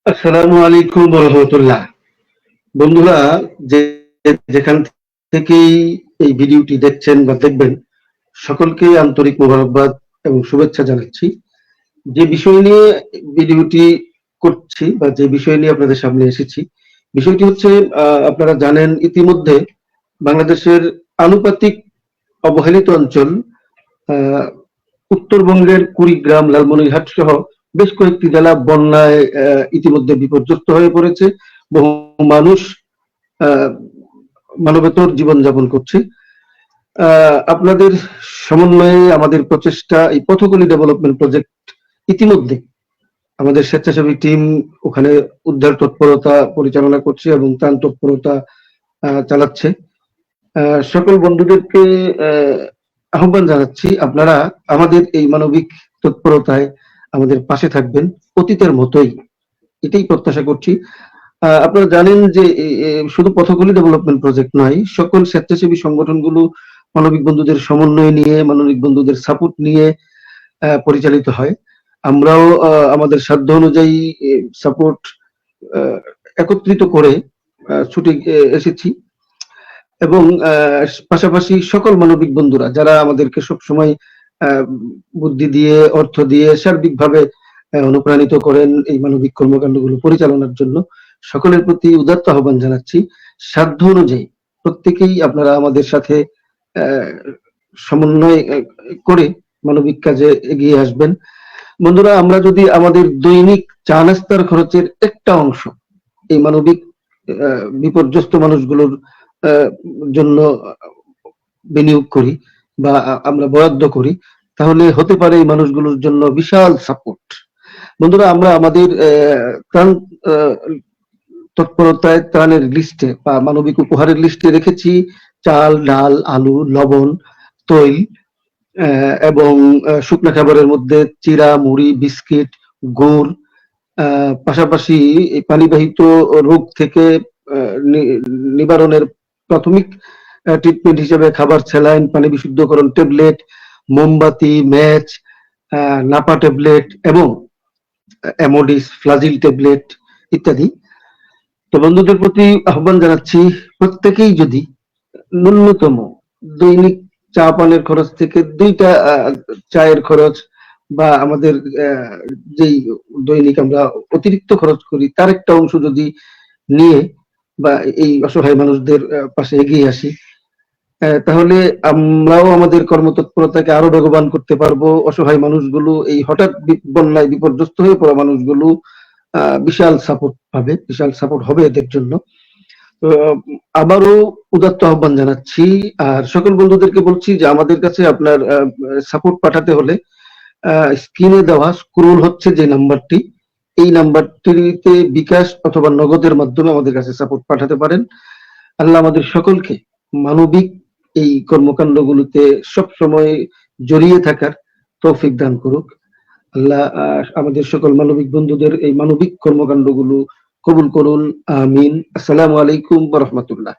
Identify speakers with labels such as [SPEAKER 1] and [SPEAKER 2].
[SPEAKER 1] আসসালামু আলাইকুম রহমতুল্লাহ। বন্ধুরা, যে যেখান থেকেই এই ভিডিওটি দেখছেন বা দেখবেন, সকলকে আন্তরিক মোবারকবাদ এবং শুভেচ্ছা জানাচ্ছি। যে বিষয় নিয়ে ভিডিওটি করছি বা যে বিষয় নিয়ে আপনাদের সামনে এসেছি, বিষয়টি হচ্ছে আপনারা জানেন ইতিমধ্যে বাংলাদেশের আনুপাতিক অবহেলিত অঞ্চল আহ, উত্তরবঙ্গের কুড়িগ্রাম, লালমনিরহাট সহ বেশ কয়েকটি জেলা বন্যায় ইতিমধ্যে বিপর্যস্ত হয়ে পড়েছে। বহু মানুষ আহ, মানবেতর জীবনযাপন করছে। আপনাদের সমন্বয়ে আমাদের প্রচেষ্টা এই পথগুলি ডেভেলপমেন্ট প্রজেক্ট ইতিমধ্যে আমাদের স্বেচ্ছাসেবী টিম ওখানে উদ্ধার তৎপরতা পরিচালনা করছে এবং ত্রাণ তৎপরতা চালাচ্ছে। সকল বন্ধুদেরকে আহ্বান জানাচ্ছি, আপনারা আমাদের এই মানবিক তৎপরতায় আমাদের পাশে থাকবেন অতীতের মতোই, এটাই প্রত্যাশা করছি। আপনারা জানেন যে শুধু পথগুলি ডেভেলপমেন্ট প্রজেক্ট নয়, সকল স্বেচ্ছাসেবী সংগঠনগুলো মানবিক বন্ধুদের সমন্বয় নিয়ে, মানবিক বন্ধুদের সাপোর্ট নিয়ে পরিচালিত হয়। আমরাও আমাদের সাধ্য অনুযায়ী সাপোর্ট একত্রিত করে ছুটে এসেছি এবং পাশাপাশি সকল মানবিক বন্ধুরা যারা আমাদেরকে সবসময় বুদ্ধি দিয়ে, অর্থ দিয়ে, সার্বিকভাবে অনুপ্রাণিত করেন এই মানবিক কর্মকাণ্ডগুলো পরিচালনার জন্য, সকলের প্রতি উদাত্ত আহ্বান জানাচ্ছি। সাধ্য অনুযায়ী প্রত্যেকেই আপনারা আমাদের সাথে সমন্বয় করে মানবিক কাজে এগিয়ে আসবেন। বন্ধুরা, আমরা যদি আমাদের দৈনিক চা নাস্তার খরচের একটা অংশ এই মানবিক বিপর্যস্ত মানুষগুলোর জন্য বিনিয়োগ করি বা আমরা বরাদ্দ করি, তাহলে হতে পারে এই মানুষগুলোর জন্য বিশাল সাপোর্ট। বন্ধুরা, আমরা আমাদের ত্রাণ তৎপরতায় ত্রাণের লিস্টে বা মানবিক উপহারের লিস্টে রেখেছি চাল, ডাল, আলু, লবণ, তৈল এবং শুকনো খাবারের মধ্যে চিড়া, মুড়ি, বিস্কিট, গুড়, পাশাপাশি এই পানিবাহিত রোগ থেকে নিবারণের প্রাথমিক ট্রিটমেন্ট হিসেবে খাবার, স্যালাইন, পানি বিশুদ্ধকরণ ট্যাবলেট, মোমবাতি, ম্যাচ, নাপা ট্যাবলেট এবং অ্যামোডিস, ফ্লাজিল ট্যাবলেট ইত্যাদি। তো বন্ধুদের প্রতি আহ্বান জানাচ্ছি, প্রত্যেকেই যদি ন্যূনতম দৈনিক চা পানের খরচ থেকে 2টা চায়ের খরচ বা আমাদের যেই দৈনিক আমরা অতিরিক্ত খরচ করি তার একটা অংশ যদি নিয়ে বা এই অসহায় মানুষদের পাশে এগিয়ে আসি, তাহলে আমরাও আমাদের কর্মতৎপরতাকে আরো বেগবান করতে পারবো। অসহায় মানুষগুলো, এই হঠাৎ বন্যায় বিপর্যস্ত হয়ে পড়া মানুষগুলো বিশাল সাপোর্ট পাবে, বিশাল সাপোর্ট হবে এদের জন্য। আবারও উদাত্ত আহ্বান জানাচ্ছি। আর সকল বন্ধুদেরকে বলছি যে আমাদের কাছে আপনার সাপোর্ট পাঠাতে হলে স্ক্রিনে দেওয়া স্ক্রোল হচ্ছে যে নাম্বারটি, এই নাম্বারটিতে বিকাশ অথবা নগদের মাধ্যমে আমাদের কাছে সাপোর্ট পাঠাতে পারেন। আল্লাহ আমাদের সকলকে মানবিক এই কর্মকাণ্ডগুলোতে সব সময় জড়িয়ে থাকার তৌফিক দান করুক। আল্লাহ আমাদের সকল মানবিক বন্ধুদের এই মানবিক কর্মকাণ্ডগুলো কবুল করুন, আমিন। আসসালামু আলাইকুম ওয়া রাহমাতুল্লাহ।